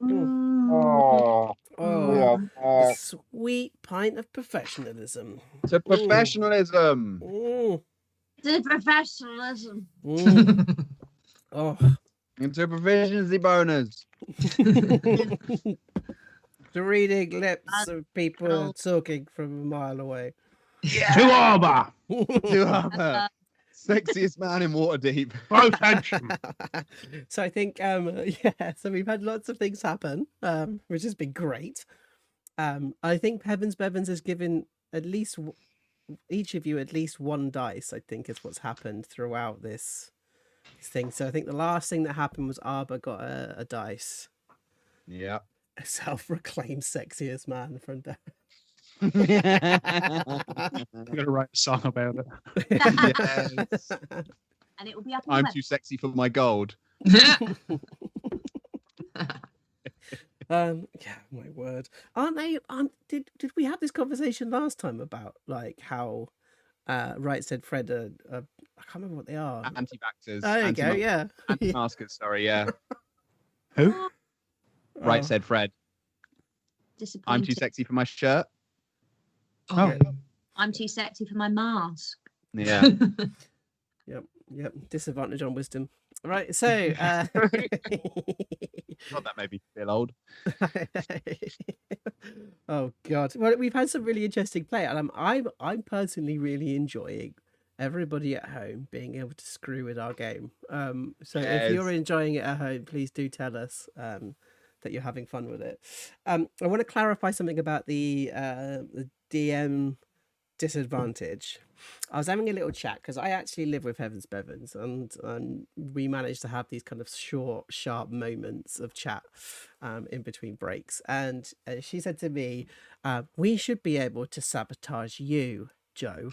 Oh, we Oh, are the back. sweet pint of professionalism. To professionalism. To professionalism. Oh. Into proficiency bonus. The reading lips of people Oh. talking from a mile away. Yeah. To Arba. To Arfa. Sexiest man in Waterdeep. Attention. So I think, so we've had lots of things happen, which has been great. I think Heavens Bevins has given at least each of you at least one dice, I think is what's happened throughout this thing. So I think the last thing that happened was Arba got a dice. Yeah. A self-proclaimed sexiest man from there. I'm going to write a song about it. Yes. And it will be up. I'm too sexy for my gold. Yeah, my word. Aren't they? Did we have this conversation last time about like how Right Said Fred I can't remember what they are. Anti-vaxxers. There you go, yeah. Anti-maskers, sorry, yeah. Who? Right Said Fred. I'm too sexy for my shirt. Oh. I'm too sexy for my mask. Yeah. Yep. Disadvantage on wisdom. Right, so God, that made me feel old. Oh god. Well, we've had some really interesting play, and I'm personally really enjoying everybody at home being able to screw with our game. So if you're enjoying it at home, please do tell us that you're having fun with it. I want to clarify something about the DM disadvantage. I was having a little chat because I actually live with Heavens Bevins, and we managed to have these kind of short, sharp moments of chat in between breaks. And she said to me, "We should be able to sabotage you, Joe."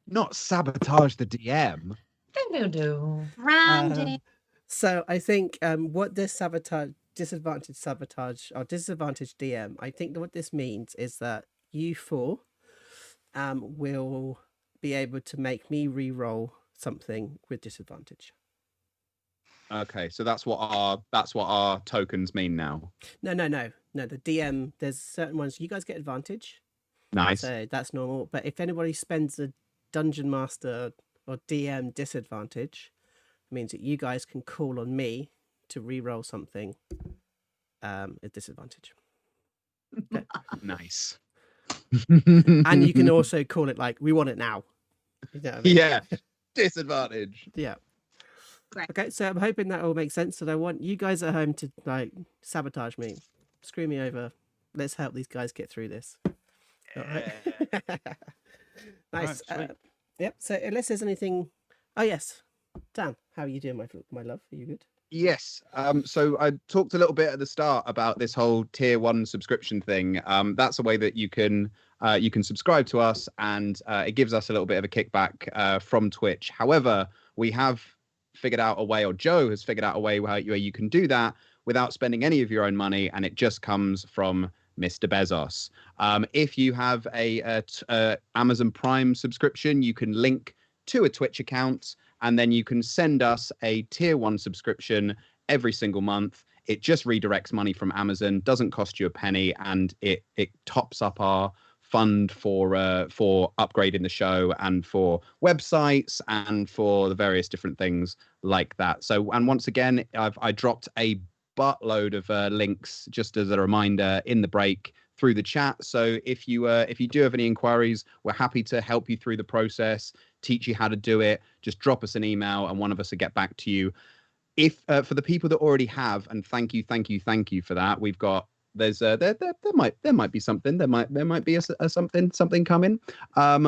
Not sabotage the DM. Rounding. So I think what this disadvantage DM, I think what this means is that you four will be able to make me re-roll something with disadvantage. Okay, so that's what our tokens mean now. No. The DM, there's certain ones you guys get advantage. Nice. So that's normal. But if anybody spends a dungeon master or DM disadvantage, it means that you guys can call on me to re-roll something at disadvantage. Okay. Nice. And you can also call it like, we want it now. You know what I mean? Yeah. Disadvantage. Yeah. Great. Okay, so I'm hoping that all makes sense. And I want you guys at home to like sabotage me, screw me over. Let's help these guys get through this. All right. Nice. Right, Yep. So unless there's anything, oh yes, Dan, how are you doing, my love? Are you good? Yes. So I talked a little bit at the start about this whole tier 1 subscription thing. That's a way that you can subscribe to us, and it gives us a little bit of a kickback from Twitch. However, we have figured out a way, or Joe has figured out a way where you can do that without spending any of your own money, and it just comes from Mr. Bezos. If you have a Amazon Prime subscription, you can link to a Twitch account, and then you can send us a tier 1 subscription every single month. It just redirects money from Amazon, doesn't cost you a penny, and it tops up our fund for upgrading the show and for websites and for the various different things like that. So, and once again, I dropped a buttload of links just as a reminder in the break through the chat. So if you do have any inquiries, we're happy to help you through the process, teach you how to do it. Just drop us an email and one of us will get back to you. If for the people that already have, and thank you for that, we've got there might be something, there might be a something coming.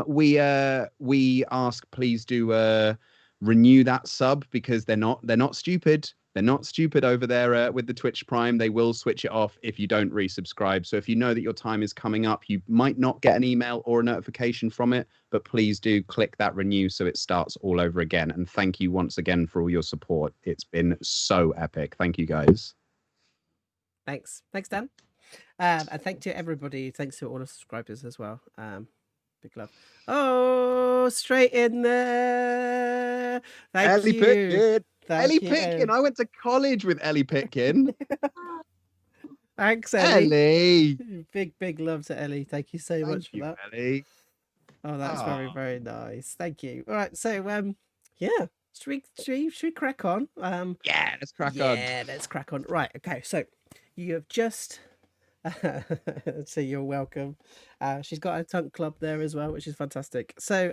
We ask, please do renew that sub, because they're not stupid. They're not stupid over there with the Twitch Prime. They will switch it off if you don't resubscribe. So if you know that your time is coming up, you might not get an email or a notification from it, but please do click that renew so it starts all over again. And thank you once again for all your support. It's been so epic. Thank you, guys. Thanks, Dan. And thank to everybody. Thanks to all the subscribers as well. Big love. Oh, straight in there. Thank you. Ellie Pitkin. I went to college with Ellie Pitkin. Thanks, Ellie. Ellie. Big love to Ellie. Thank you so much for that. Ellie. Oh, that's very, very nice. Thank you. All right, so yeah. Should we crack on? Yeah, let's crack on. Yeah, let's crack on. Right, okay, so you have just so you're welcome. She's got a tunk club there as well, which is fantastic. So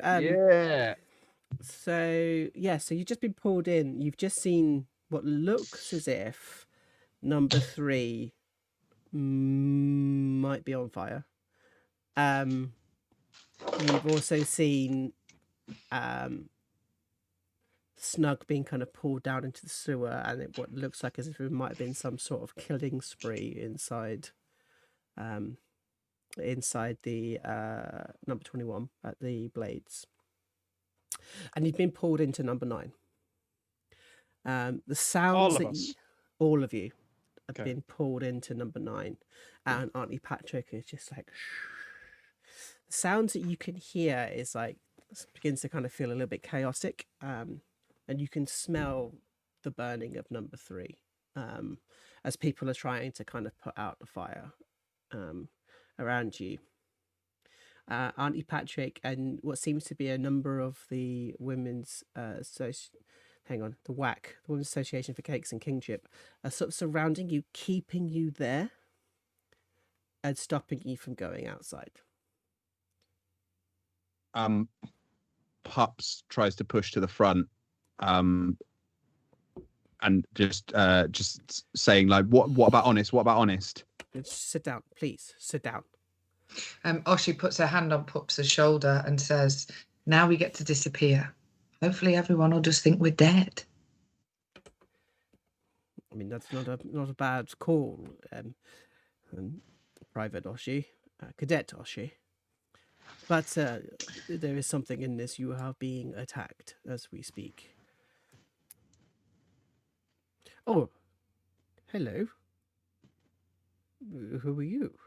so you've just been pulled in. You've just seen what looks as if number 3 might be on fire. You've also seen Snug being kind of pulled down into the sewer, and what looks like as if it might have been some sort of killing spree inside the number 21 at the Blades. And you've been pulled into number 9. The sounds all of you have been pulled into number 9, and Auntie Patrick is just like the sounds that you can hear is like begins to kind of feel a little bit chaotic, and you can smell the burning of number 3 as people are trying to kind of put out the fire around you. Auntie Patrick and what seems to be a number of the women's the WAC, the Women's Association for Cakes and Kingship, are sort of surrounding you, keeping you there and stopping you from going outside. Pups tries to push to the front, and just saying like, what about honest? What about honest? Just sit down, please. Sit down. Oshi puts her hand on Pups' shoulder and says, "Now we get to disappear. Hopefully everyone will just think we're dead." I mean, that's not a bad call, Private Oshi, Cadet Oshi. But there is something in this. You are being attacked as we speak. Oh, hello. Who are you?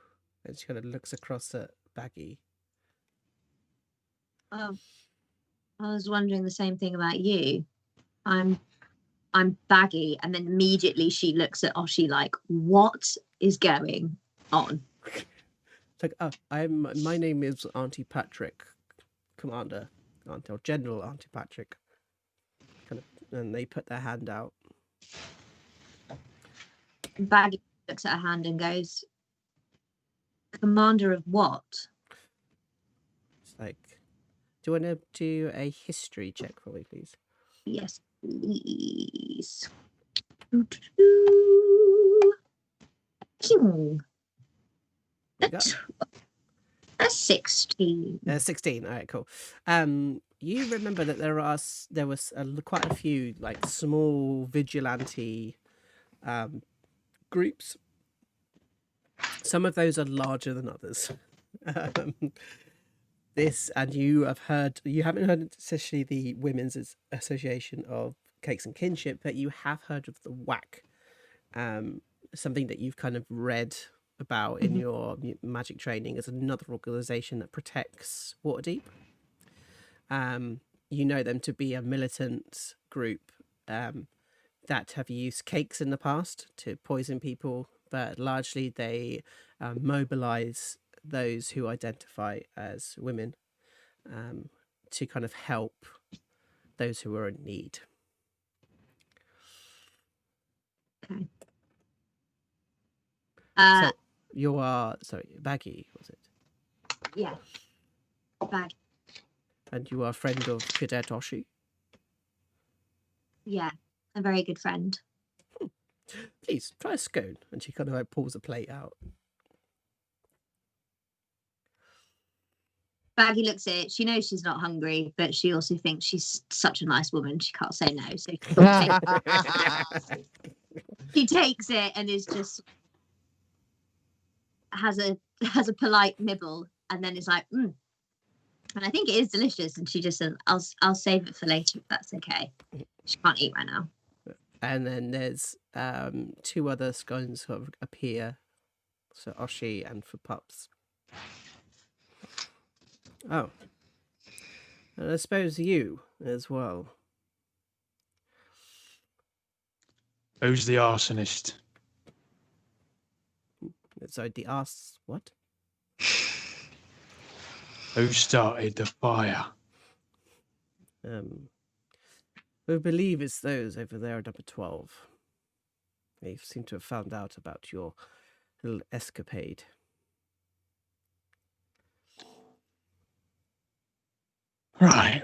And she kind of looks across at Baggy. Oh, I was wondering the same thing about you. I'm Baggy, and then immediately she looks at Oshi like, "What is going on?" It's like, my name is Auntie Patrick, Commander, or General Auntie Patrick. Kind of, and they put their hand out. Baggy looks at her hand and goes, "Commander of what?" It's like, do you want to do a history check for me, please? Yes, please. A 16. 16. All right, cool. You remember that there was quite a few like small vigilante groups. Some of those are larger than others. You haven't heard especially the Women's Association of Cakes and Kinship, but you have heard of the WAC, something that you've kind of read about in your magic training as another organization that protects Waterdeep. You know them to be a militant group that have used cakes in the past to poison people, but largely they mobilize those who identify as women to kind of help those who are in need. Okay. So you are, Baggy, was it? Yeah. Bag. And you are a friend of Cadet Oshi? Yeah, a very good friend. Please, try a scone. And she kind of like pulls a plate out. Baggy looks at it. She knows she's not hungry, but she also thinks she's such a nice woman. She can't say no. So she takes it and is just has a polite nibble, and then is like, and I think it is delicious. And she just says, I'll save it for later if that's okay. She can't eat right now. And then there's 2 other scones sort of appear. So Oshi and for Pups. Oh. And I suppose you as well. Who's the arsonist? So the arse what? Who started the fire? We believe it's those over there at number 12. They seem to have found out about your little escapade. Right.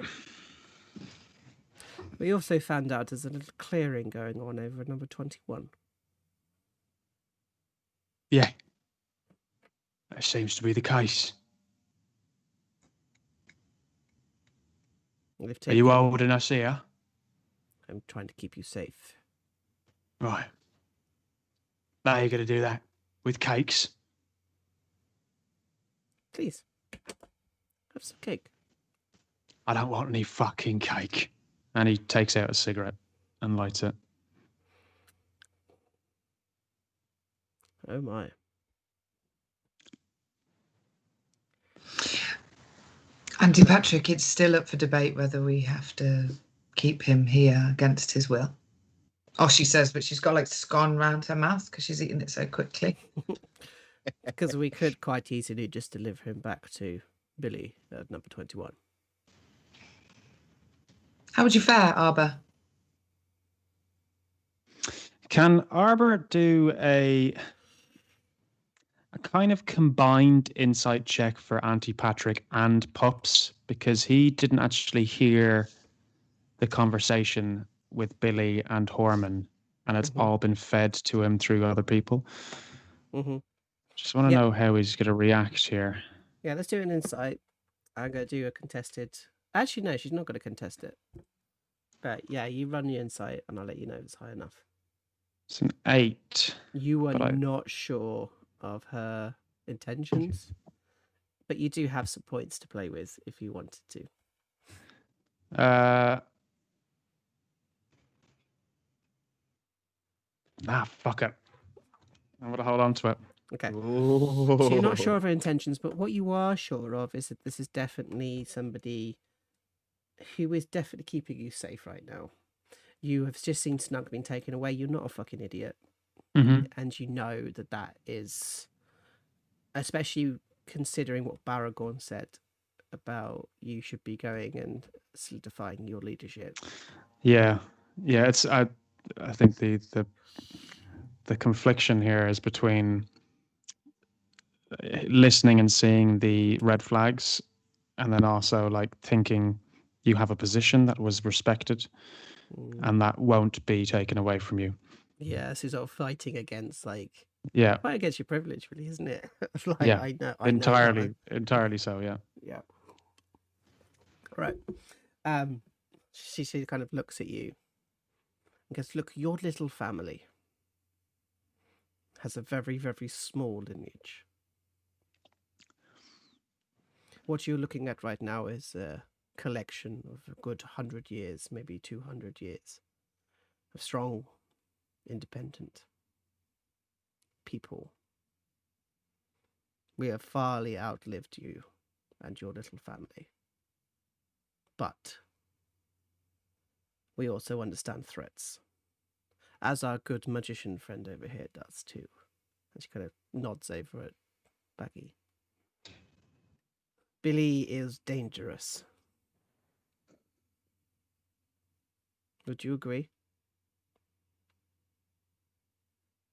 We also found out there's a little clearing going on over at number 21. Yeah. That seems to be the case. They've Are you taken- holding us here? I'm trying to keep you safe. Right. Now you're going to do that with cakes? Please, have some cake. I don't want any fucking cake. And he takes out a cigarette and lights it. Oh my. Auntie Patrick, it's still up for debate whether we have to keep him here against his will. Oh, she says, but she's got like scone round her mouth because she's eating it so quickly. Because we could quite easily just deliver him back to Billy at number 21. How would you fare, Arba? Can Arbor do a kind of combined insight check for Auntie Patrick and Pups? Because he didn't actually hear the conversation with Billy and Horman, and it's all been fed to him through other people. Mm-hmm. Just want to know how he's going to react here. Yeah, let's do an insight. I'm going to do a contested. Actually, no, she's not going to contest it. But yeah, you run your insight and I'll let you know if it's high enough. It's an 8. You are not sure of her intentions, but you do have some points to play with if you wanted to. Fuck it. I'm going to hold on to it. Okay. So you're not sure of her intentions, but what you are sure of is that this is definitely somebody who is definitely keeping you safe right now. You have just seen Snug being taken away. You're not a fucking idiot. Mm-hmm. And you know that that is, especially considering what Baragorn said about you should be going and solidifying your leadership. Yeah. It's I think the confliction here is between listening and seeing the red flags, and then also like thinking you have a position that was respected and that won't be taken away from you. Yeah, this is sort of fighting against fight against your privilege, really, isn't it? I know entirely so. Yeah. Right. She kind of looks at you and goes, "Look, your little family has a very, very small lineage. What you're looking at right now is a collection of a good 100 years, maybe 200 years of strong, independent people. We have farly outlived you and your little family. But we also understand threats, as our good magician friend over here does too." And she kind of nods over at Baggy. "Billy is dangerous. Would you agree?"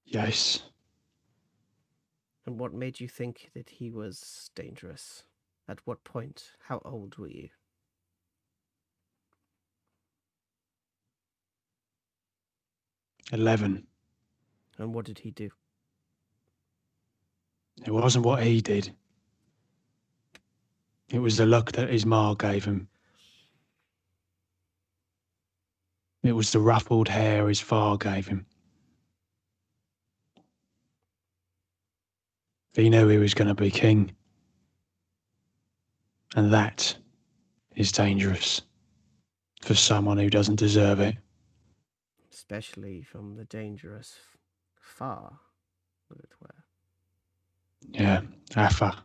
Yes. "And what made you think that he was dangerous? At what point? How old were you?" 11. "And what did he do?" It wasn't what he did. It was the luck that his ma gave him. It was the ruffled hair his far gave him. He knew he was going to be king. And that is dangerous for someone who doesn't deserve it. Especially from the dangerous far, as it were. Yeah, Arfa.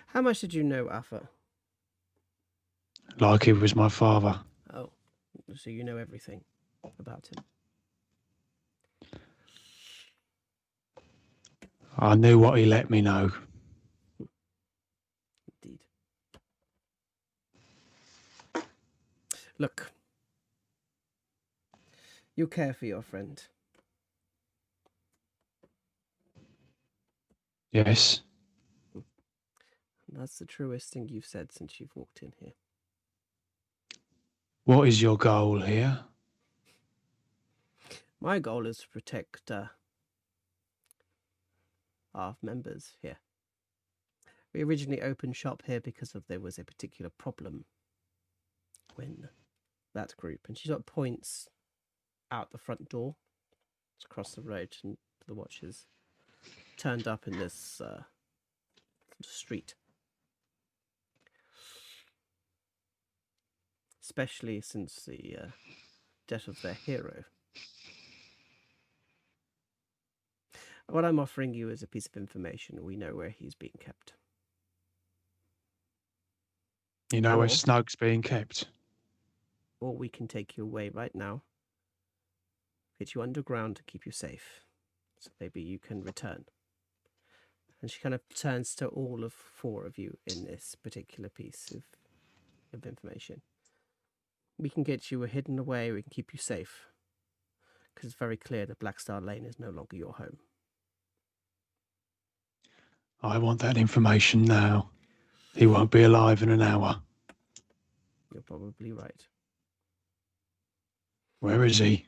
How much did you know Arfa? Like he was my father. Oh, So you know everything about him. I knew what he let me know. Indeed. Look, you care for your friend. Yes. That's the truest thing you've said since you've walked in here. What is your goal here? My goal is to protect our members here. We originally opened shop here because there was a particular problem when that group, and she sort of points out the front door, it's across the road, and the Watchers turned up in this street. Especially since the death of their hero. What I'm offering you is a piece of information. We know where he's being kept. You know where Or- Snug's being kept? Or we can take you away right now, get you underground to keep you safe, so maybe you can return. And she kind of turns to all of four of you in this particular piece of information. We can get you hidden away, we can keep you safe, because it's very clear that Blackstar Lane is no longer your home. I want that information now. He won't be alive in an hour. You're probably right. Where is he?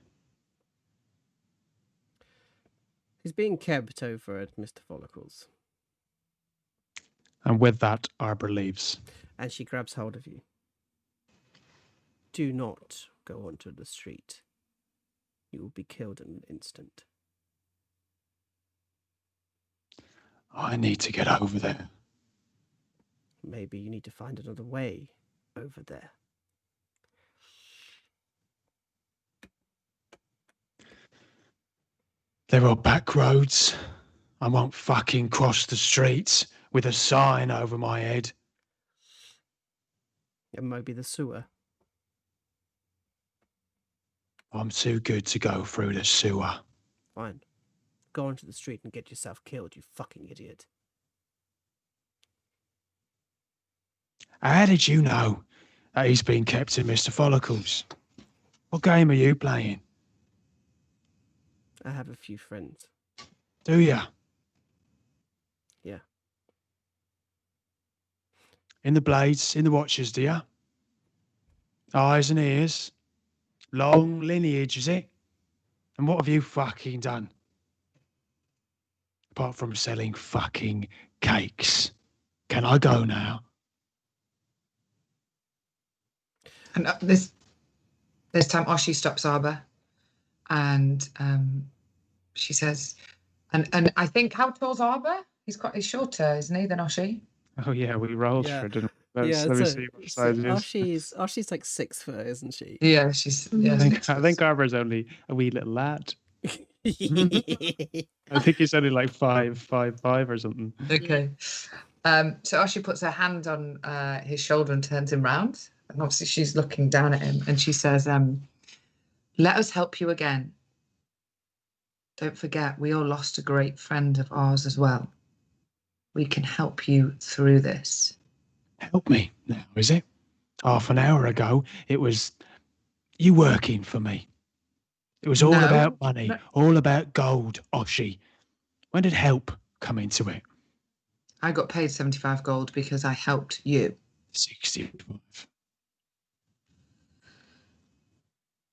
He's being kept over at Mr. Follicle's. And with that, Arbor leaves. And she grabs hold of you. Do not go onto the street. You will be killed in an instant. I need to get over there. Maybe you need to find another way over there. There are back roads. I won't fucking cross the streets with a sign over my head. It might be the sewer. I'm too good to go through the sewer. Fine. Go onto the street and get yourself killed, you fucking idiot. How did you know that he's been kept in Mr. Follicle's? What game are you playing? I have a few friends. Do ya? Yeah. In the blades, in the watches, do ya? Eyes and ears. Long lineage, is it? And what have you fucking done? Apart from selling fucking cakes. Can I go now? And this time, Oshi stops Arbor, and she says, and I think, how tall's Arbor? He's shorter, isn't he, than Oshi? Oh yeah, we rolled Yeah. for it, didn't we? Yeah, Let me so- see what size it is. She's like 6 foot, isn't she? Yeah, she's yeah. I think Arbor's only a wee little lad. I think he's only like 5'5" or something. Okay. So Oshi puts her hand on his shoulder and turns him round. And obviously she's looking down at him and she says, let us help you again. Don't forget, we all lost a great friend of ours as well. We can help you through this. Help me now, is it? Half an hour ago, it was you working for me. It was all No, about money, no. all about gold, Oshi. When did help come into it? I got paid 75 gold because I helped you. 65.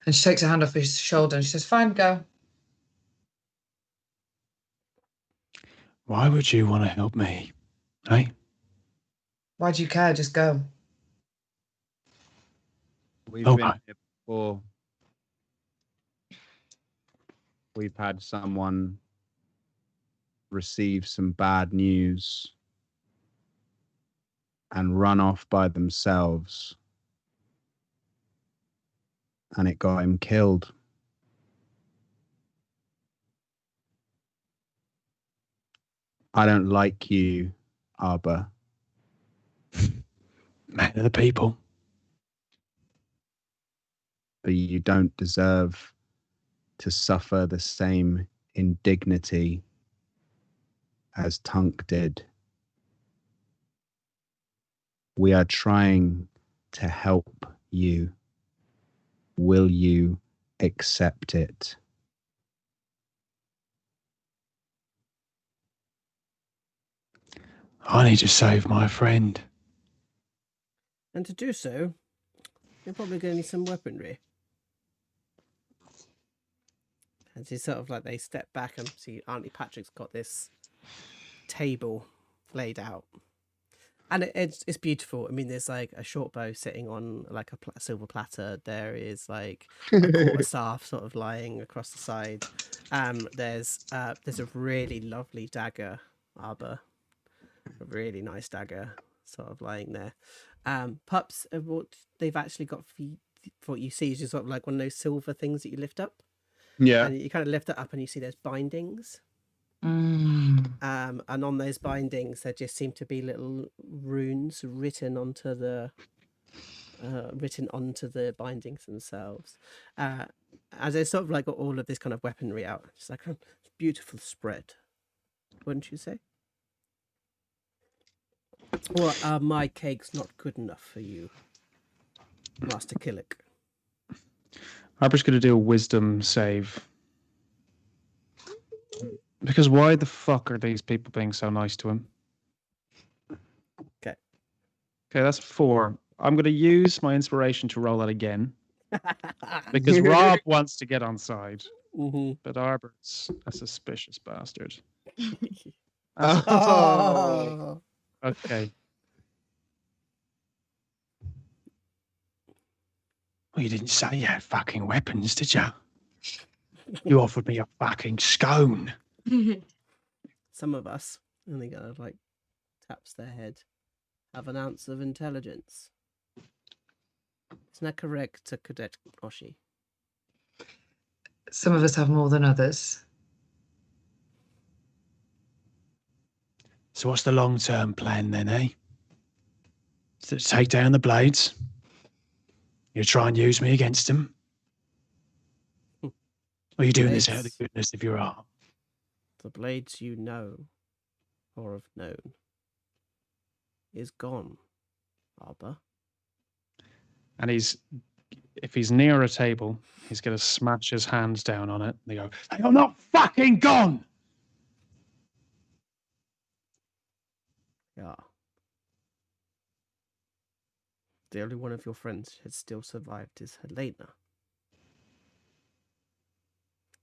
And she takes her hand off his shoulder and she says, fine, go. Why would you want to help me? Hey? Why do you care? Just go. We've Oh, been right. here before. We've had someone receive some bad news and run off by themselves. And it got him killed. I don't like you, Arbor. Man of the people. but you don't deserve to suffer the same indignity as Tunk did. We are trying to help you. Will you accept it? I need to save my friend. And to do so, you're probably going to need some weaponry. And it's sort of like they step back and see Auntie Patrick's got this table laid out. And it's beautiful. I mean, there's like a short bow sitting on like a silver platter. There is like a quarterstaff sort of lying across the side. There's a really lovely dagger, Arbor. A really nice dagger sort of lying there. Pups, what they've actually got for what you see is just sort of like one of those silver things that you lift up. Yeah. And you kind of lift it up and you see there's bindings. Mm. And on those bindings, there just seem to be little runes written onto the bindings themselves. As they sort of like got all of this kind of weaponry out. It's like a beautiful spread, wouldn't you say? Or are my cakes not good enough for you, Master Killick? Harper's going to do a wisdom save. Because why the fuck are these people being so nice to him? Okay, that's 4. I'm going to use my inspiration to roll that again. Because Rob wants to get on side. Mm-hmm. But Arbert's a suspicious bastard. Oh. Okay. Well, you didn't say you had fucking weapons, did you? You offered me a fucking scone. Some of us, and they kind of like taps their head, have an ounce of intelligence. Isn't that correct, Cadet Oshi? Some of us have more than others. So what's the long-term plan then, eh? To take down the blades? You try and use me against them? Or are you doing this out of the goodness of your heart? The blades you know, or have known, is gone, Arbor. And if he's near a table, he's going to smash his hands down on it. They go, "They are not fucking gone!" Yeah. The only one of your friends has still survived is Helena.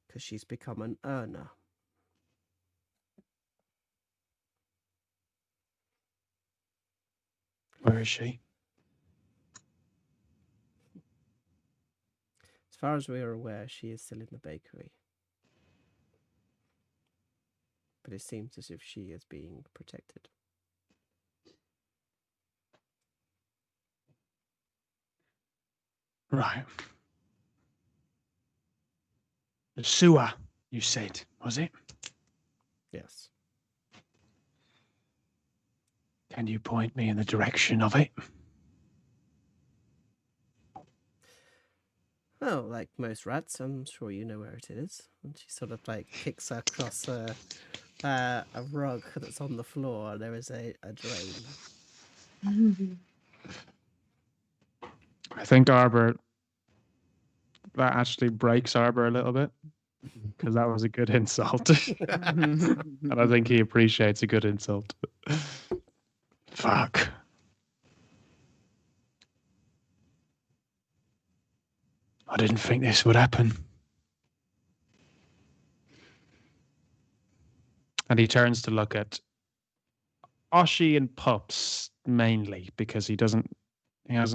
Because she's become an earner. Where is she? As far as we are aware, she is still in the bakery. But it seems as if she is being protected. Right. The sewer, you said, was it? Yes. Can you point me in the direction of it? Well, like most rats, I'm sure you know where it is. And she sort of like kicks her across a rug that's on the floor. There is a drain. I think Arbor, that actually breaks Arbor a little bit. Because that was a good insult. And I think he appreciates a good insult. Fuck. I didn't think this would happen. And he turns to look at Oshi and Pups mainly, because he hasn't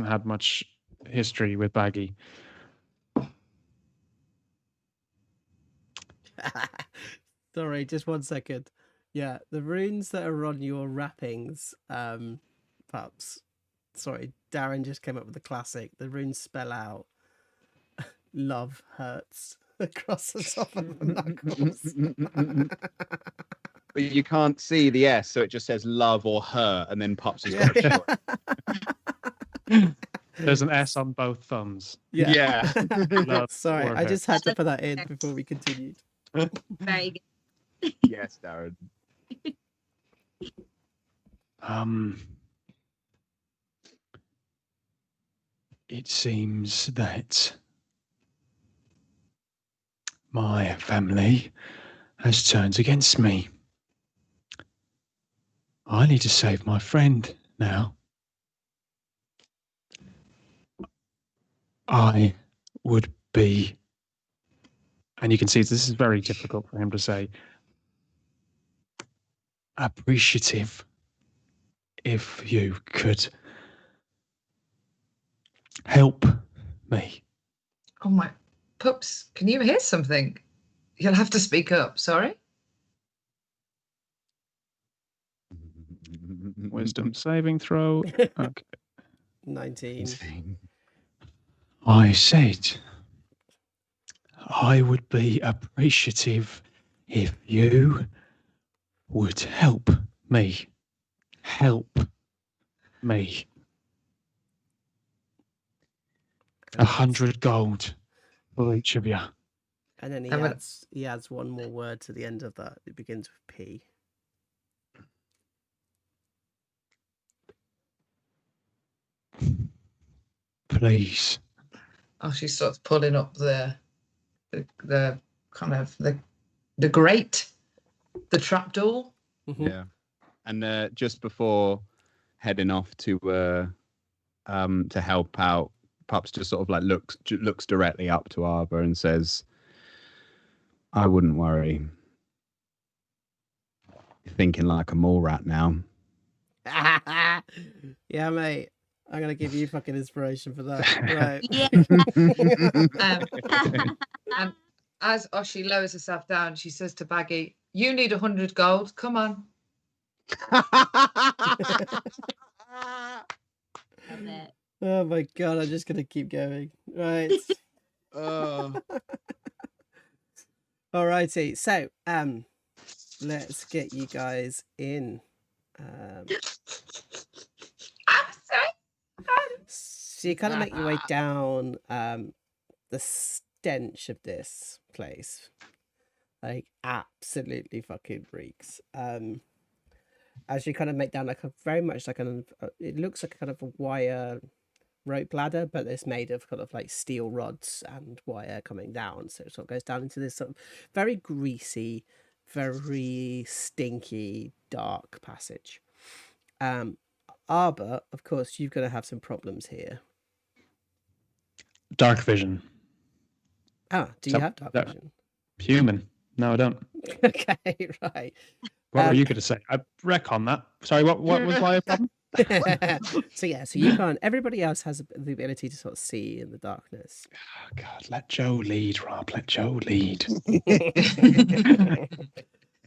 had much history with Baggy. Sorry, just 1 second. Yeah, the runes that are on your wrappings, Pups. Sorry, Darren just came up with a classic. The runes spell out "love hurts" across the top of the knuckles. But you can't see the S, so it just says love or her, and then Pups has got a choice. There's an S on both thumbs. Yeah. Love Sorry, I order. just had to put that in before we continued. Very good. Yes, Darren. It seems that my family has turned against me. I need to save my friend now. I would be, and you can see this is very difficult for him to say, appreciative if you could help me. Oh my pups, can you hear something? You'll have to speak up, sorry. Wisdom saving throw. Okay. 19. I said I would be appreciative if you would help me. Help me. 100 gold for each of you. And then he adds one more word to the end of that. It begins with P. Please. Oh, she starts pulling up the kind of the grate, the trapdoor. Mm-hmm. Yeah. And just before heading off to help out, Pups just sort of like looks directly up to Arba and says, I wouldn't worry. You're thinking like a mole rat now. Yeah, mate. I'm going to give you fucking inspiration for that. Right. Yeah. And as Oshi lowers herself down, she says to Baggy, you need 100 gold. Come on. Love it. Oh my god, I'm just going to keep going. Right. Alrighty. So, let's get you guys in. I'm sorry. So you kind of make your way down the stench of this place. Like, absolutely fucking reeks. As you kind of make down like a very much like it looks like kind of a wire rope ladder, but it's made of kind of like steel rods and wire coming down. So it sort of goes down into this sort of very greasy, very stinky, dark passage. Arba, of course, you're going to have some problems here. Dark vision. Ah, do you have dark vision? Human. No, I don't. Okay, right. What were you going to say? I recon that. Sorry, what was my problem? So you can't. Everybody else has the ability to sort of see in the darkness. Oh, God, let Joe lead, Rob. Let Joe lead.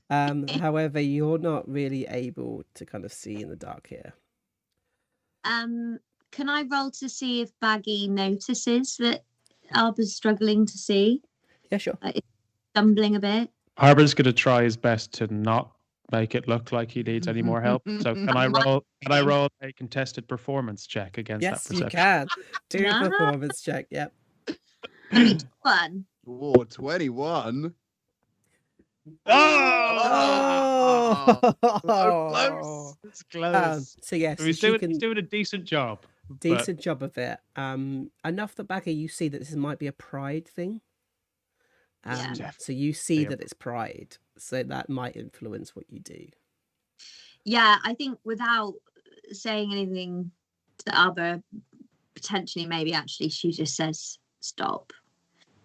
However, you're not really able to kind of see in the dark here. Can I roll to see if Baggy notices that Arba's struggling to see? Yeah, sure. Stumbling a bit. Arba's going to try his best to not make it look like he needs any more help. So can I roll a contested performance check against that perception? Yes, you can. Do a performance check. Yep. I mean, fun. Oh, 21. Oh! So close. It's close. So yes, So he's doing a decent job. Decent job of it. Enough that Baggy, you see that this might be a pride thing. Yeah. So you see that it's pride. So that might influence what you do. Yeah, I think without saying anything to Arba, potentially maybe actually she just says stop.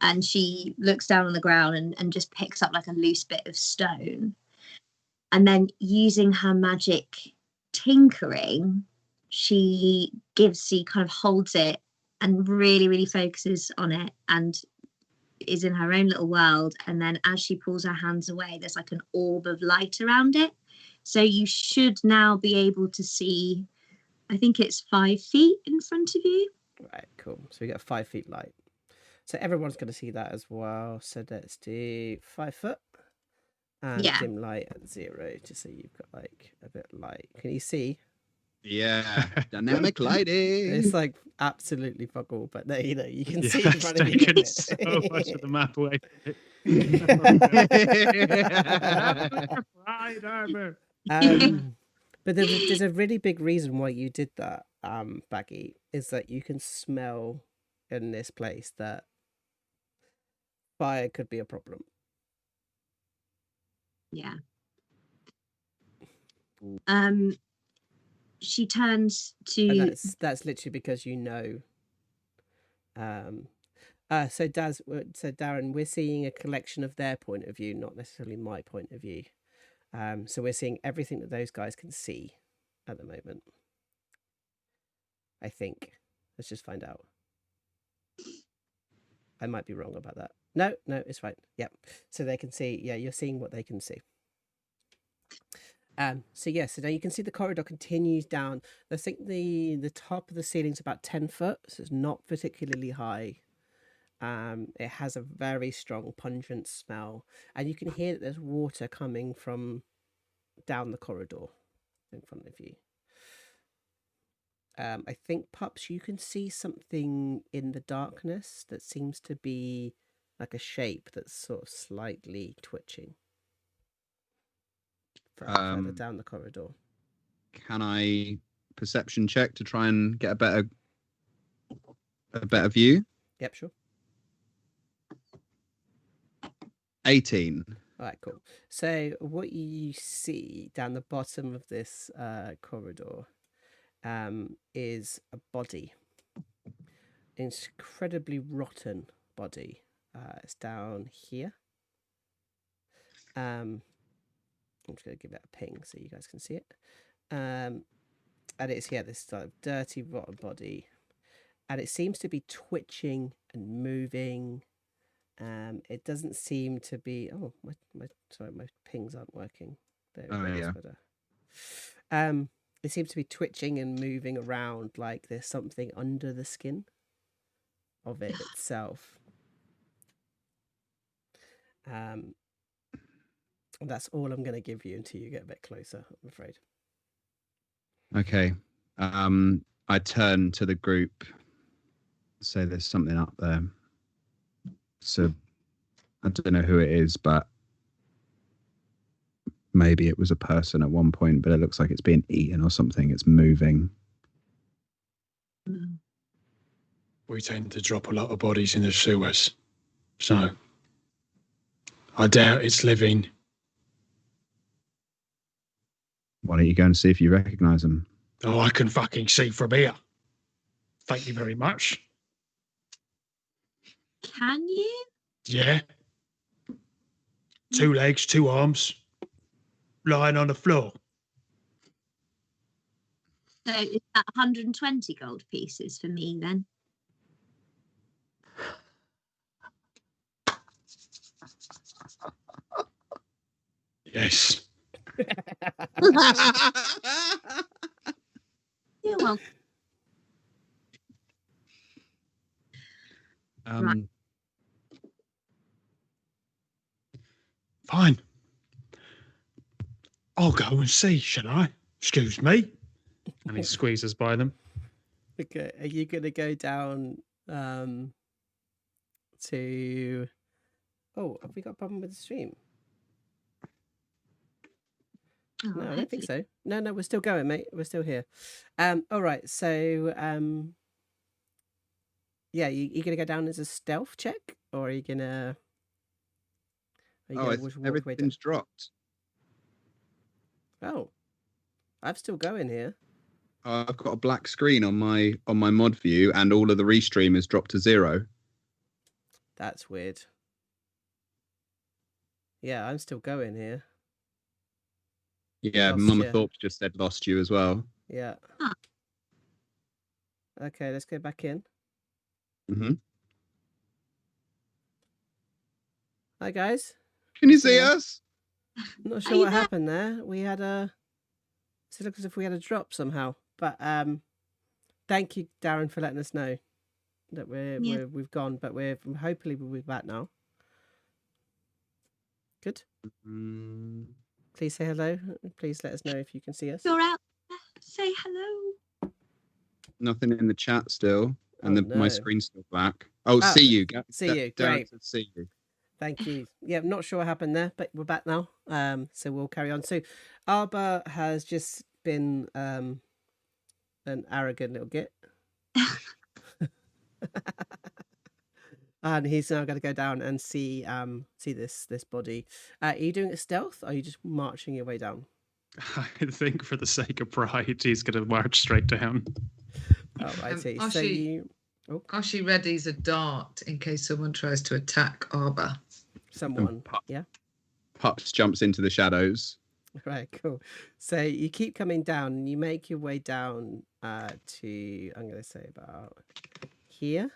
And she looks down on the ground and just picks up like a loose bit of stone. And then using her magic tinkering, she kind of holds it and really, really focuses on it and is in her own little world. And then as she pulls her hands away, there's like an orb of light around it. So you should now be able to see, I think it's 5 feet in front of you. Right, cool. So we get 5 feet light. So everyone's going to see that as well. So let's do 5 foot and dim light at 0, just so you've got like a bit light. Can you see? Yeah, dynamic lighting. It's like absolutely fuck all, but no, you can see in Yes, front of you. taken doesn't so it? much of the map away from it. Right, Arthur. But there's a really big reason why you did that, Baggy, is that you can smell in this place that fire could be a problem. Yeah. She turns to. And that's literally because you know. So Darren, we're seeing a collection of their point of view, not necessarily my point of view. So we're seeing everything that those guys can see at the moment. I think. Let's just find out. I might be wrong about that. No, it's right. Yep. So they can see. Yeah, you're seeing what they can see. So now you can see the corridor continues down. I think the top of the ceiling's about 10 foot, so it's not particularly high. It has a very strong pungent smell, and you can hear that there's water coming from down the corridor in front of you. I think, Pups, you can see something in the darkness that seems to be like a shape that's sort of slightly twitching further down the corridor. Can I perception check to try and get a better view? Yep, sure. 18. All right, cool. So what you see down the bottom of this corridor is a body. Incredibly rotten body. It's down here. I'm just going to give it a ping so you guys can see it. And it's, this sort of dirty, rotten body. And it seems to be twitching and moving. It doesn't seem to be... Oh, my pings aren't working. There it goes. Better. It seems to be twitching and moving around like there's something under the skin of it itself. That's all I'm going to give you until you get a bit closer, I'm afraid. Okay. I turn to the group, say there's something up there. So I don't know who it is, but maybe it was a person at one point, but it looks like it's being eaten or something. It's moving. We tend to drop a lot of bodies in the sewers, so I doubt it's living. Why don't you go and see if you recognise them? Oh, I can fucking see from here. Thank you very much. Can you? Yeah. 2 legs, 2 arms, lying on the floor. So is that 120 gold pieces for me then? Yes. You're welcome. Right. Fine. I'll go and see, shall I? Excuse me. And he squeezes by them. Okay, are you going to go down to... Oh, have we got a problem with the stream? Oh, No, I don't think so. No, we're still going, mate. We're still here. All right, so... Yeah, you going to go down as a stealth check? Or are you going to... Everything's dropped. Oh. I'm still going here. I've got a black screen on my mod view, and all of the restream is dropped to 0. That's weird. Yeah, I'm still going here. Yeah, Mama Thorpe just said lost you as well. Yeah. Okay, let's go back in. Hi, guys. Can you see us? I'm not sure what happened there. We had a... It looks as if we had a drop somehow. But thank you, Darren, for letting us know that we've gone. But hopefully we'll be back now. Good. Please say hello. Please let us know if you can see us. You're out. to say hello. Nothing in the chat still, and Oh, my no. screen's still black. Oh, see you. See you. Darren Great. said see you. Thank you. Yeah, I'm not sure what happened there, but we're back now. So we'll carry on. So Arba has just been an arrogant little git. And he's now going to go down and see this body. Are you doing it stealth? Or are you just marching your way down? I think for the sake of pride, he's going to march straight down. Oh, I see. So Oshi, you... Oh, Oshi readies a dart in case someone tries to attack Arba. someone. Yeah. Pups jumps into the shadows. Right, cool. So you keep coming down and you make your way down to, I'm going to say about here.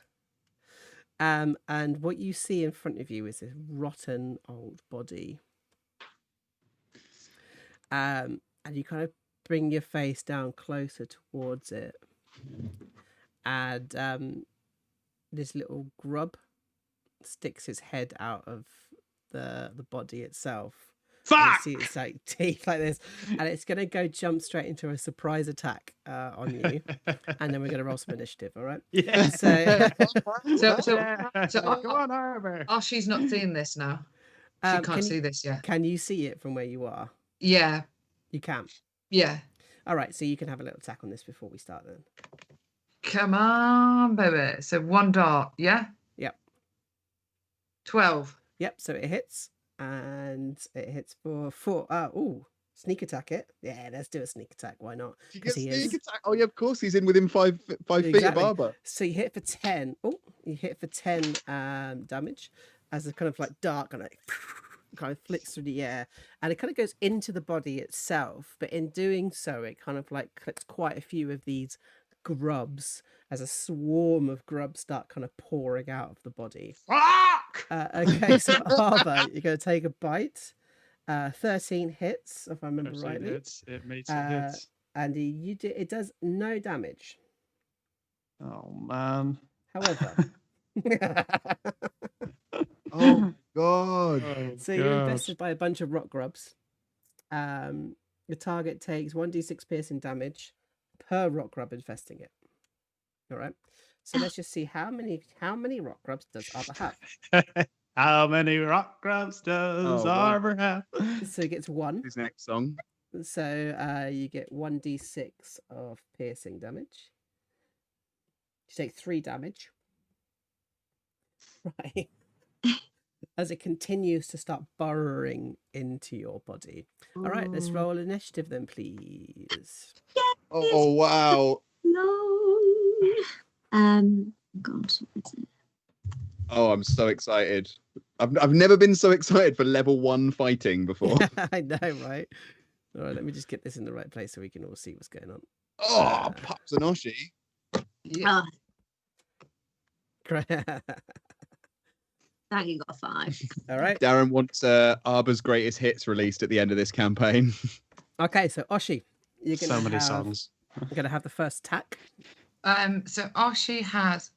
And what you see in front of you is this rotten old body. And you kind of bring your face down closer towards it. And this little grub sticks its head out of the body itself. Fuck! You see its like teeth like this, and it's going to go jump straight into a surprise attack on you, and then we're going to roll some initiative. All right? Yeah. So, Go on, Arba. Oshi's not seeing this now. She can't see this yet. Can you see it from where you are? Yeah. You can. Yeah. All right, so you can have a little attack on this before we start then. Come on, baby. So 1 dart, yeah? Yep. 12. Yep. So it hits, and it hits for 4. Sneak attack it. Yeah, let's do a sneak attack. Why not? You 'Cause get he sneak is. attack. Oh yeah, of course he's in within 5 feet of Exactly. Arba. So you hit for 10. Oh, you hit for 10 damage as a kind of like dark kind of flicks through the air, and it kind of goes into the body itself. But in doing so, it kind of like clips quite a few of these grubs as a swarm of grubs start kind of pouring out of the body. Fuck! Okay, so Arba, you're going to take a bite. 13 hits, if I remember 13 rightly. hits. It makes it hits. And it does no damage. Oh, man. However, Oh god. Oh, so you're God. infested by a bunch of rock grubs. The target takes 1d6 piercing damage per rock grub infesting it. All right. So let's just see how many rock grubs does Arba have. How many rock grubs does Oh, wow. Arba have? So he gets 1. His next song. So you get 1d6 of piercing damage. You take 3 damage. Right. As it continues to start burrowing into your body. All right, let's roll initiative then, please. Oh wow. No. God, what is it? Oh, I'm so excited. I've never been so excited for level 1 fighting before. I know, right? All right, let me just get this in the right place so we can all see what's going on. Oh, Pups and Oshi. Yeah. Great. That you got 5. All right. Darren wants Arba's greatest hits released at the end of this campaign. Okay, so Oshi, you're gonna So many have, songs. You're gonna have the first attack. So Oshi has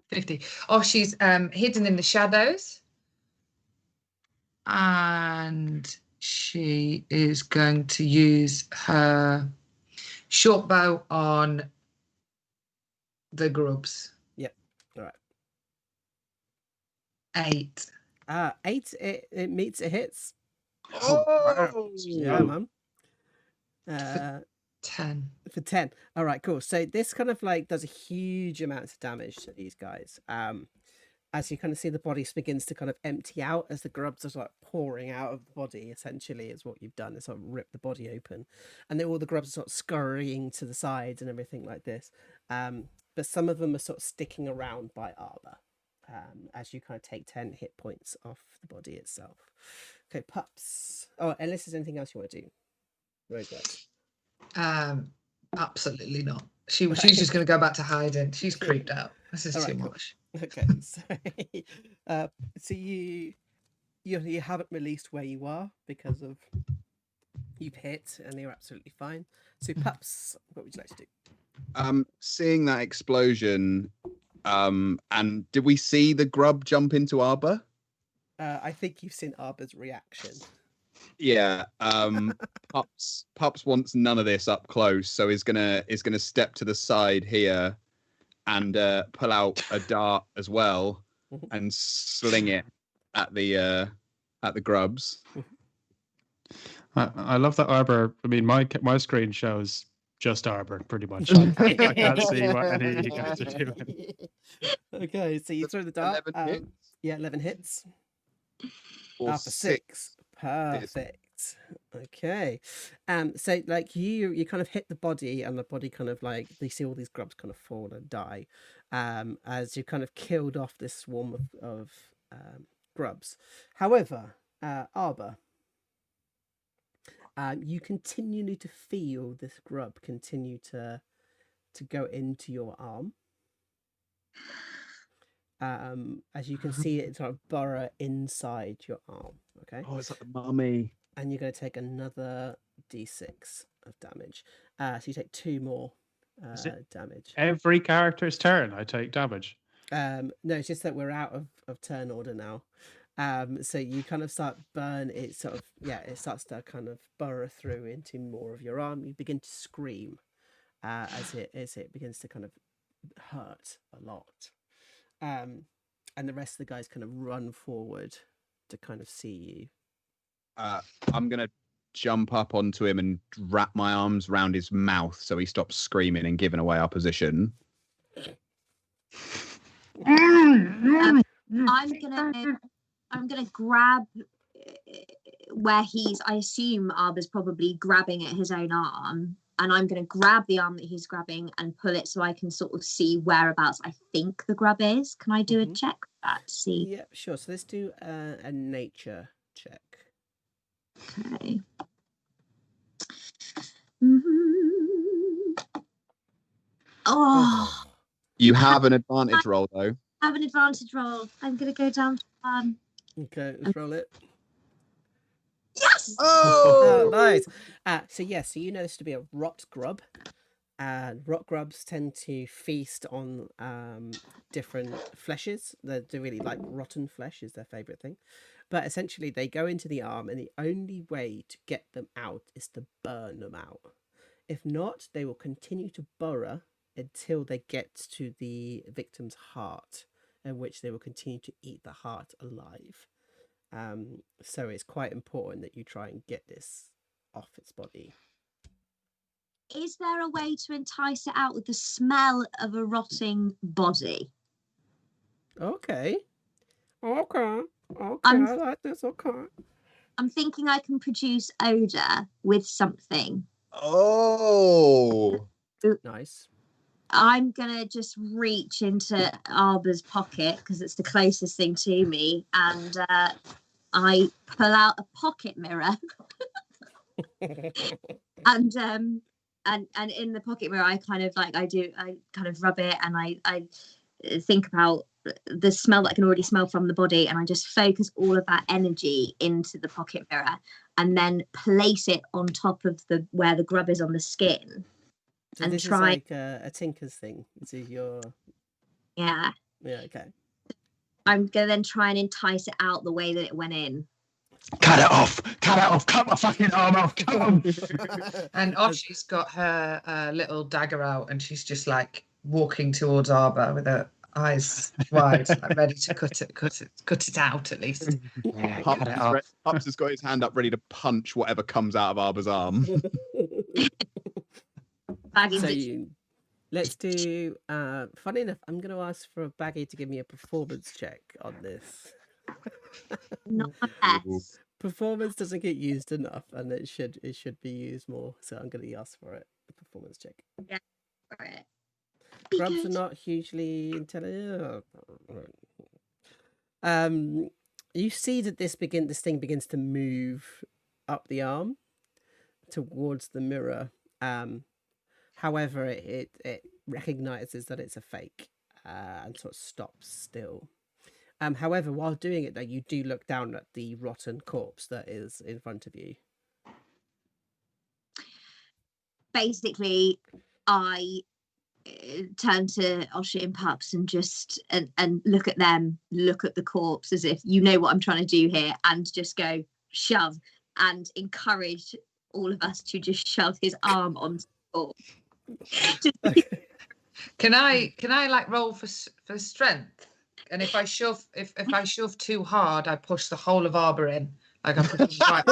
50. Oshi's hidden in the shadows. And she is going to use her short bow on the grubs. Yep. All right. 8. 8. It meets. It hits. Oh, Yeah, man. 10. For 10. All right, cool. So this kind of like does a huge amount of damage to these guys. As you kind of see the body begins to kind of empty out as the grubs are sort of pouring out of the body, essentially, is what you've done. It's sort of ripped the body open. And then all the grubs are sort of scurrying to the sides and everything like this. But some of them are sort of sticking around by Arba as you kind of take 10 hit points off the body itself. Okay, Pups. Oh, unless there's anything else you want to do. Very good. Absolutely not. She's just going to go back to hiding. She's creeped out. This is too much. Okay, so you haven't released where you are because of you've hit and you're absolutely fine. So Pups, what would you like to do? Seeing that explosion, and did we see the grub jump into Arba? I think you've seen Arba's reaction. Yeah. Pups wants none of this up close, so is gonna step to the side here and pull out a dart as well and sling it at the grubs. I love that Arbor. I mean, my screen shows just Arbor pretty much. I can't see what any of you guys are doing. Okay, so you throw the dart. 11 hits. Yeah, 11 hits. Or After 6. Perfect. Okay. So like you kind of hit the body, and the body kind of like, you see all these grubs kind of fall and die as you kind of killed off this swarm of grubs. However, Arbor, you continue to feel this grub continue to go into your arm. As you can see it sort of burrow inside your arm. Okay. Oh, it's like the mummy. And you're going to take another d6 of damage. So you take 2 more damage. Every character's turn, I take damage. No, it's just that we're out of turn order now. So you kind of start it starts to kind of burrow through into more of your arm. You begin to scream as it begins to kind of hurt a lot. And the rest of the guys kind of run forward to kind of see you. I'm gonna jump up onto him and wrap my arms around his mouth so he stops screaming and giving away our position. I'm gonna grab where he's. I assume Arba's probably grabbing at his own arm, and I'm gonna grab the arm that he's grabbing and pull it so I can sort of see whereabouts I think the grub is. Can I do a check for that to see? Yeah, sure. So let's do a nature check. Okay. Oh. You have an advantage roll though. I have an advantage roll. I'm gonna go down to 1. Okay, let's roll it. Yes! Oh, nice. So you know this to be a rot grub. And rot grubs tend to feast on different fleshes. They really like rotten flesh is their favorite thing. But essentially they go into the arm, and the only way to get them out is to burn them out. If not, they will continue to burrow until they get to the victim's heart, in which they will continue to eat the heart alive. So it's quite important that you try and get this off its body. Is there a way to entice it out with the smell of a rotting body? Okay. I like this. Okay. I'm thinking I can produce odor with something. Oh, nice. I'm gonna just reach into Arba's pocket because it's the closest thing to me, and I pull out a pocket mirror, and in the pocket mirror, I kind of rub it, and I think about the smell that I can already smell from the body, and I just focus all of that energy into the pocket mirror, and then place it on top of where the grub is on the skin. So and this try is like a Tinker's thing. This is your... Yeah, okay. I'm gonna then try and entice it out the way that it went in. Cut it off, cut my fucking arm off, come on. And Oshi's got her little dagger out, and she's just like walking towards Arba with her eyes wide, like ready to cut it out at least. Yeah, Pups cut it off. has got his hand up ready to punch whatever comes out of Arba's arm. Let's do funny enough, I'm going to ask for Baggy to give me a performance check on this. Not the best. Performance doesn't get used enough, and it should be used more, so I'm going to ask for it. A performance check. Yeah, for it. Grubs are not hugely intelligent. You see that this thing begins to move up the arm towards the mirror. However, it recognizes that it's a fake and sort of stops still. However, while doing it, though, you do look down at the rotten corpse that is in front of you. Basically, I turn to Oshi and Pups and just and look at them, look at the corpse as if you know what I'm trying to do here, and just go shove, and encourage all of us to just shove his arm onto the floor. Can I like roll for strength? And if I shove too hard, I push the whole of Arbor in. Like I'm pushing right.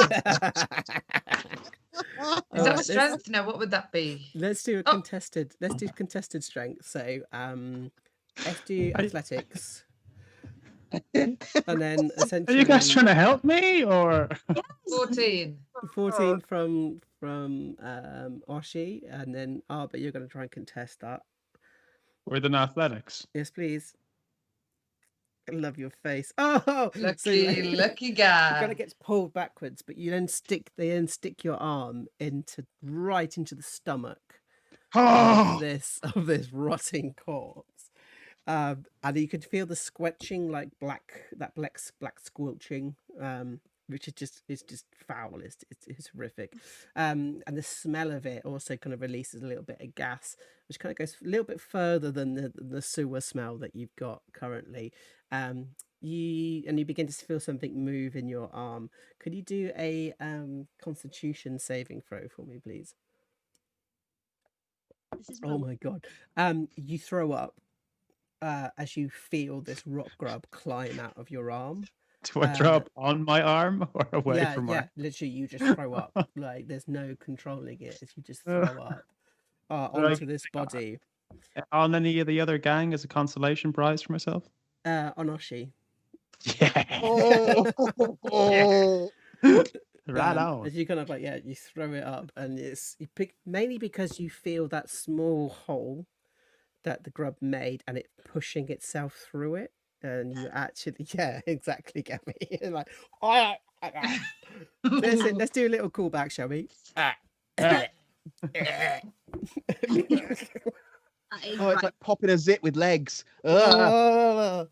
Is that strength? No, what would that be? Let's do contested strength. So let's do athletics. And then essentially, Are you guys trying to help me or? 14. 14 from Oshi, and then but you're going to try and contest that. With an athletics. Yes, please. I love your face. Oh, lucky guy. You kind of gets pulled backwards, but you then stick your arm right into the stomach of this rotting corpse. And you could feel the squelching, like black squelching, which is just foul. It's horrific. And the smell of it also kind of releases a little bit of gas, which kind of goes a little bit further than the sewer smell that you've got currently. You begin to feel something move in your arm. Could you do a Constitution saving throw for me, please? Oh my god! You throw up as you feel this rock grub climb out of your arm. Do I throw up on my arm or away from my? Yeah, literally, you just throw up. Like there's no controlling it. You just throw up onto this body. On any of the other gang as a consolation prize for myself? On Oshi. Yeah. Right on. As you kind of you throw it up, and you pick mainly because you feel that small hole that the grub made, and it pushing itself through it, and you actually, exactly, get me. Like, let's do a little callback, shall we? It's like popping a zit with legs. So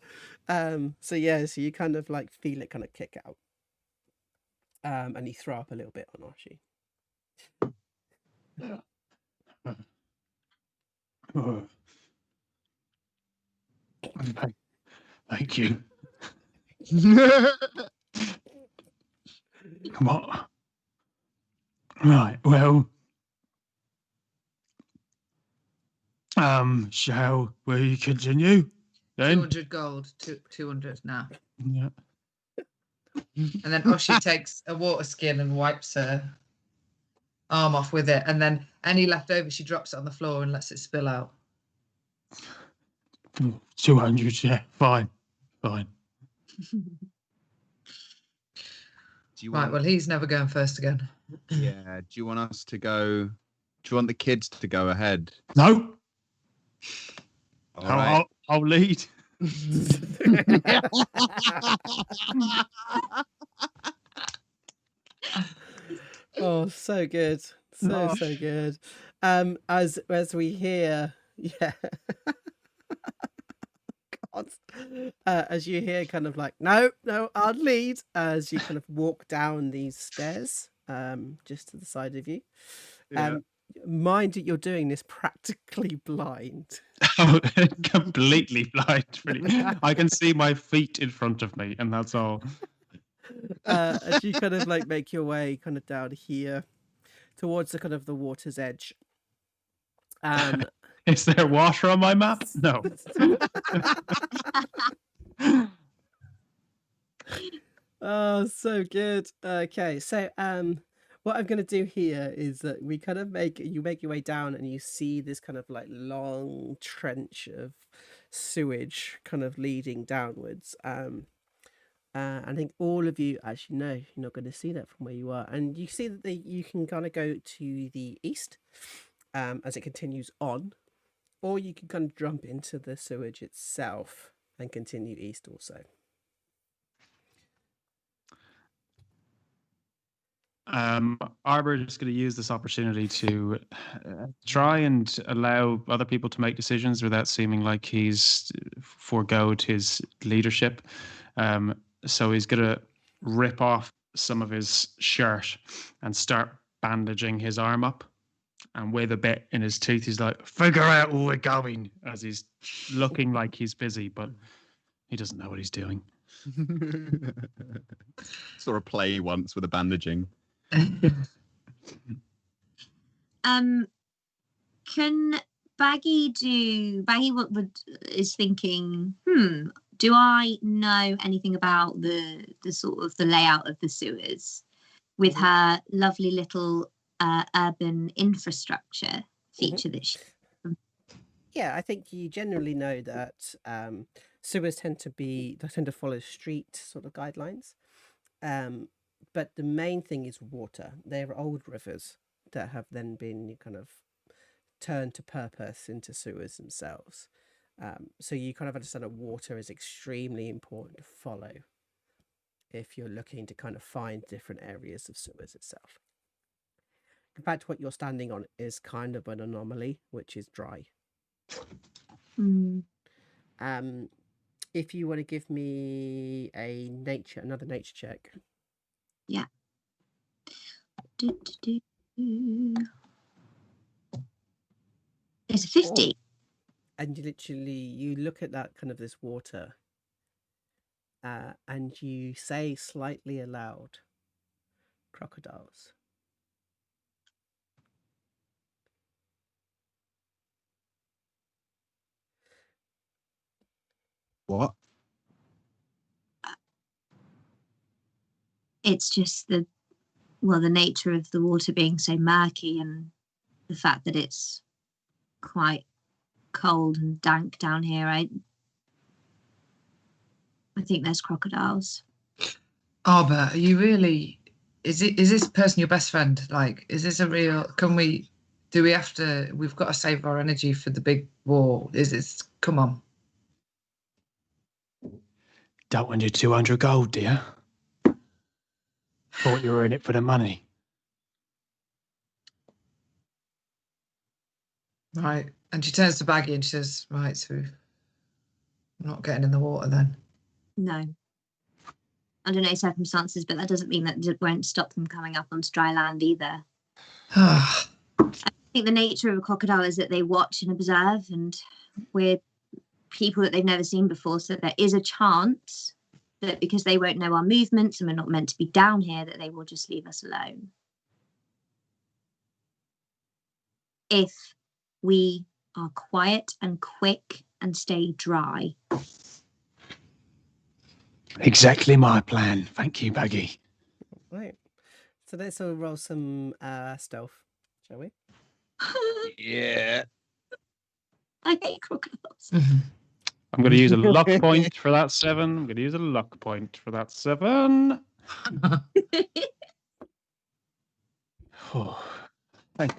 you kind of like feel it kind of kick out, and you throw up a little bit on Archie. Thank you. Come on. Right, well, shall we continue then? 200 gold, 200 now. Yeah. And then Oshi takes a water skin and wipes her arm off with it, and then any left over, she drops it on the floor and lets it spill out. 200, yeah, fine. Right, well, he's never going first again. Yeah. Do you want us to go? Do you want the kids to go ahead? No. All right. I'll lead. Oh, so good. So good. As we hear, God. As you hear kind of like, no, I'll lead, as you kind of walk down these stairs, just to the side of you. Mind that you're doing this practically blind. Completely blind. Really. I can see my feet in front of me, and that's all. As you kind of like make your way kind of down here towards the kind of the water's edge. Is there water on my map? No. Oh, so good. Okay, so what I'm going to do here is that we kind of you make your way down, and you see this kind of like long trench of sewage kind of leading downwards. I think all of you actually know you're not going to see that from where you are, and you see that you can kind of go to the east as it continues on, or you can kind of jump into the sewage itself and continue east also. Arbor is going to use this opportunity to try and allow other people to make decisions without seeming like he's foregoed his leadership. So he's going to rip off some of his shirt and start bandaging his arm up. And with a bit in his teeth, he's like, figure out where we're going, as he's looking like he's busy, but he doesn't know what he's doing. Saw a play once with a bandaging. Can Baggy is thinking, do I know anything about the sort of the layout of the sewers with her lovely little urban infrastructure feature that she... Yeah, I think you generally know that sewers tend to follow street sort of guidelines. But the main thing is water. They're old rivers that have then been kind of turned to purpose into sewers themselves. So you kind of understand that water is extremely important to follow if you're looking to kind of find different areas of sewers itself. In fact, what you're standing on is kind of an anomaly, which is dry. If you want to give me another nature check. Yeah. It's a 50. And you look at that kind of this water, and you say slightly aloud, crocodiles. What? It's just the nature of the water being so murky and the fact that it's quite cold and dank down here. I think there's crocodiles. Arba, are you really... Is this person your best friend? Like, is this a real... We've got to save our energy for the big war. Come on. Don't want your 200 gold, dear. Thought you were in it for the money. Right. And she turns to Baggy and she says, right, so I'm not getting in the water then. No. Under no circumstances, but that doesn't mean that it won't stop them coming up onto dry land either. I think the nature of a crocodile is that they watch and observe, and we're people that they've never seen before, so there is a chance that because they won't know our movements and we're not meant to be down here, that they will just leave us alone. If we are quiet and quick and stay dry. Exactly my plan. Thank you, Baggy. Right. So let's all roll some stealth, shall we? Yeah. I hate crocodiles. I'm going to use a luck point for that 7. Oh, thank you.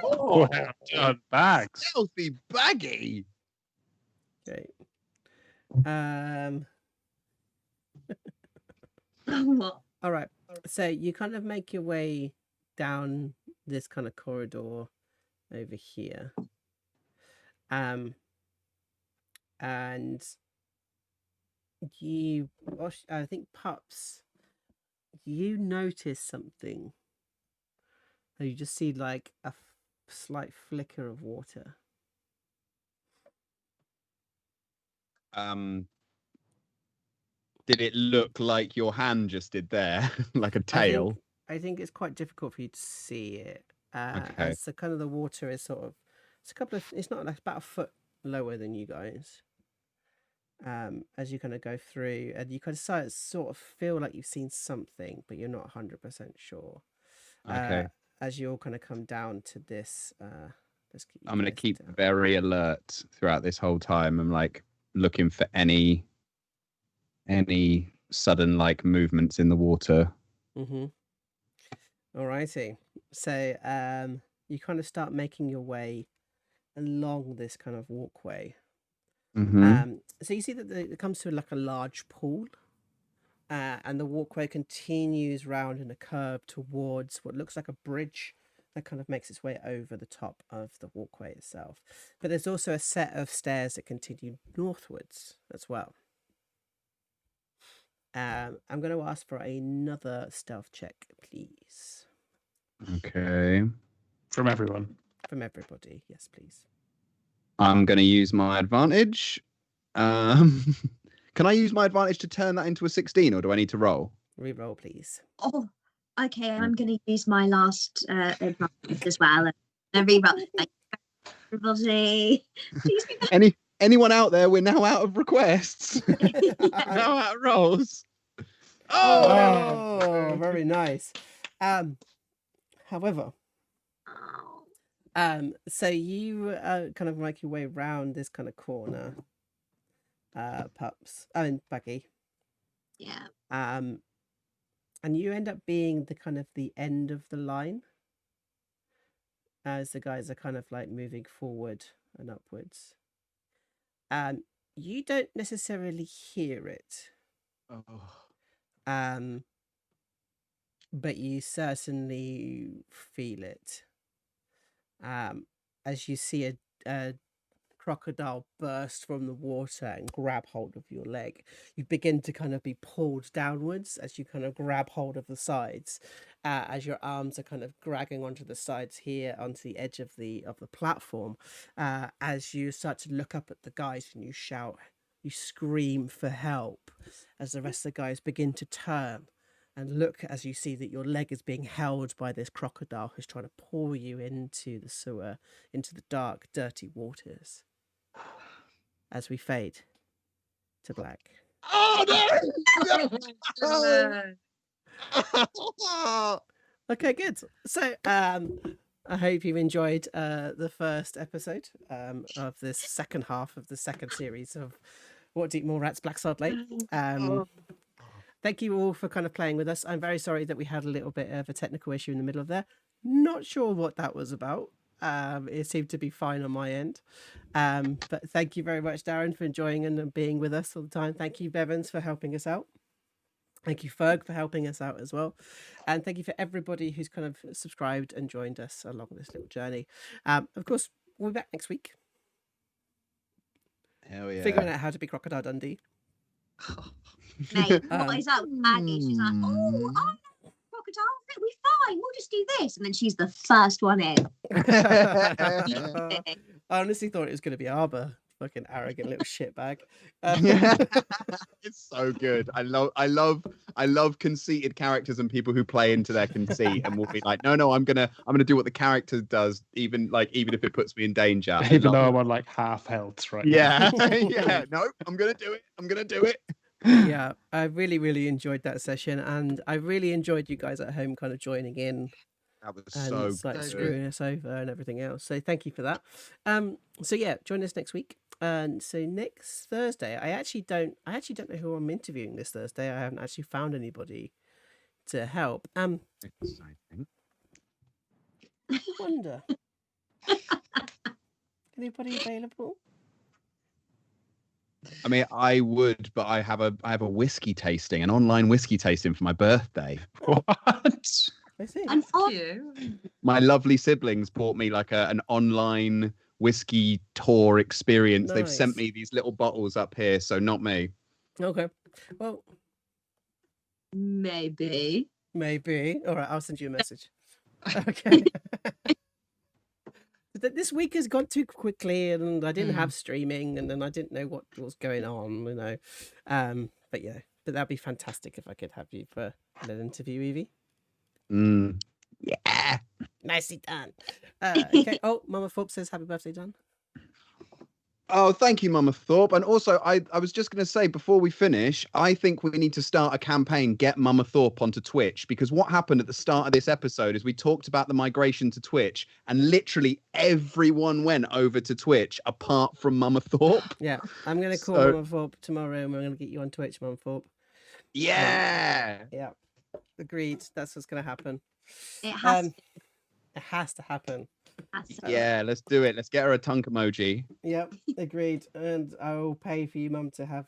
Oh, Well done, Bags. Stealthy Baggy. Okay. What? All right. So you kind of make your way down this kind of corridor over here. And I think Pups, you notice something. You just see like a slight flicker of water. Did it look like your hand just did there, like a tail? I think it's quite difficult for you to see it. Okay. So kind of the water is sort of, it's not like about a foot lower than you guys. As you kind of go through, and you kind of sort of feel like you've seen something, but you're not 100% sure. Okay. As you all kind of come down to this, I'm going to keep very alert throughout this whole time. I'm like looking for any sudden like movements in the water. Mm-hmm. All righty. So you kind of start making your way along this kind of walkway. Mm-hmm. So you see that it comes to like a large pool, and the walkway continues round in a curve towards what looks like a bridge that kind of makes its way over the top of the walkway itself. But there's also a set of stairs that continue northwards as well. I'm going to ask for another stealth check, please. Okay. From everyone. From everybody, yes, please. I'm going to use my advantage. Can I use my advantage to turn that into a 16, or do I need to roll? Reroll, please. Oh, Okay, I'm going to use my last advantage as well. And reroll. Like, everybody. Anyone out there? We're now out of requests. Now out of rolls. Oh, very nice. However, so you kind of make your way around this kind of corner, Buggy. Yeah. And you end up being the end of the line as the guys are kind of like moving forward and upwards. You don't necessarily hear it. But you certainly feel it. As you see a crocodile burst from the water and grab hold of your leg, you begin to kind of be pulled downwards as you kind of grab hold of the sides, as your arms are kind of dragging onto the sides here, onto the edge of the platform. As you start to look up at the guys and you shout, you scream for help, as the rest of the guys begin to turn and look as you see that your leg is being held by this crocodile who's trying to pull you into the sewer, into the dark, dirty waters. As we fade to black. Oh no! Okay, good. So, I hope you enjoyed the first episode of this second half of the second series of Waterdeep Mallrats Blackstar Lane. Thank you all for kind of playing with us. I'm very sorry that we had a little bit of a technical issue in the middle of there. Not sure what that was about. It seemed to be fine on my end. But thank you very much, Darren, for enjoying and being with us all the time. Thank you, Bevans, for helping us out. Thank you, Ferg, for helping us out as well. And thank you for everybody who's kind of subscribed and joined us along this little journey. Of course, we'll be back next week. Hell yeah. Figuring out how to be Crocodile Dundee. Mate, what is that with Maggie? She's like, oh, crocodile, we're fine. We'll just do this. And then she's the first one in. I honestly thought it was going to be Arbor. Fucking arrogant little shitbag. It's so good. I love conceited characters and people who play into their conceit and will be like, no, I'm gonna do what the character does, even if it puts me in danger. Even though I'm on like half health right now. now. Yeah. No, I'm gonna do it. Yeah, I really, really enjoyed that session, and I really enjoyed you guys at home kind of joining in. That was And so good. screwing us over and everything else. So thank you for that. So yeah, join us next week. And so next Thursday, I actually don't know who I'm interviewing this Thursday. I haven't actually found anybody to help. Exciting. I wonder. Anybody available? I mean, I would, but I have a whiskey tasting, an online whiskey tasting for my birthday. What? I see. And My lovely siblings bought me like an online whiskey tour experience. They've sent Nice. me these little bottles up here, so not me. Okay. Well, maybe. all right, I'll send you a message. Okay. This week has gone too quickly, and I didn't have streaming, and then I didn't know what was going on, you know. But that'd be fantastic if I could have you for an interview, Evie. Yeah. Nicely done. Okay. Oh, Mama Thorpe says happy birthday, Dan. Oh, thank you, Mama Thorpe. And also, I was just going to say, before we finish, I think we need to start a campaign, get Mama Thorpe onto Twitch, because what happened at the start of this episode is we talked about the migration to Twitch, and literally everyone went over to Twitch apart from Mama Thorpe. Yeah, I'm going to call Mama Thorpe tomorrow, and we're going to get you on Twitch, Mama Thorpe. Yeah. Yeah. Agreed. That's what's going to happen. It has It has to happen. Yeah, let's do it. Let's get her a tongue emoji. Yep, agreed. And I will pay for you, Mum, to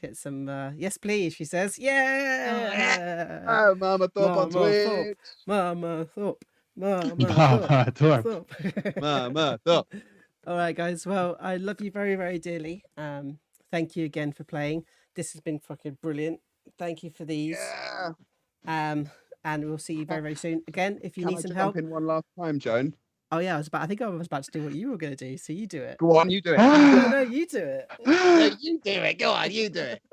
get some. Yes, please. She says, yeah. Oh, Mama Thorpe on Twitch. Mama Thorpe. Mama Thorpe. Mama Thorpe. All right, guys. Well, I love you very, very dearly. Thank you again for playing. This has been fucking brilliant. Thank you for these. Yeah. And we'll see you very, very soon. Again, if you need some jump help. in one last time, Joan? Oh yeah, I think I was about to do what you were going to do. So you do it. Go on, you do it. No, you do it. No, you do it. Go on, you do it.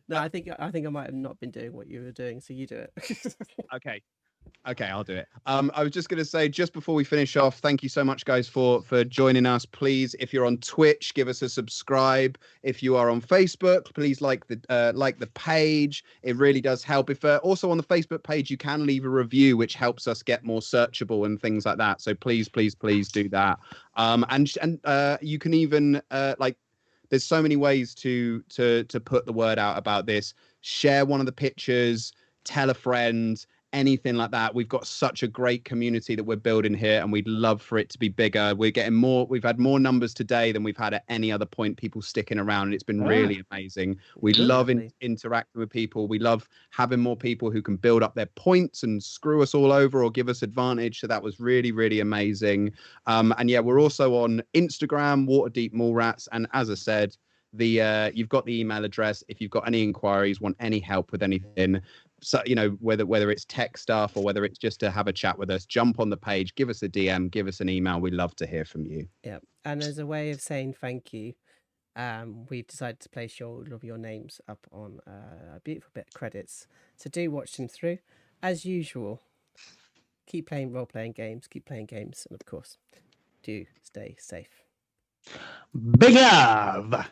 No, I think I might have not been doing what you were doing. So you do it. Okay. Okay, I'll do it. I was just going to say, just before we finish off, thank you so much, guys, for joining us. Please, if you're on Twitch, give us a subscribe. If you are on Facebook, please like the page. It really does help. If also on the Facebook page, you can leave a review, which helps us get more searchable and things like that. So please do that. And you can even there's so many ways to put the word out about this. Share one of the pictures, tell a friend, anything like that. We've got such a great community that we're building here, and we'd love for it to be bigger. We're getting more. We've had more numbers today than we've had at any other point, people sticking around, and it's been really amazing. We love interacting with people. We love having more people who can build up their points and screw us all over or give us advantage. So that was really, really amazing. And yeah, we're also on Instagram, Waterdeep Mallrats, and as I said, you've got the email address. If you've got any inquiries, want any help with anything, so whether it's tech stuff or whether it's just to have a chat with us, jump on the page, give us a DM, give us an email. We love to hear from you. Yeah, and as a way of saying thank you, we've decided to place all of your names up on a beautiful bit of credits. So do watch them through. As usual, keep playing role-playing games, and of course, do stay safe. Big love!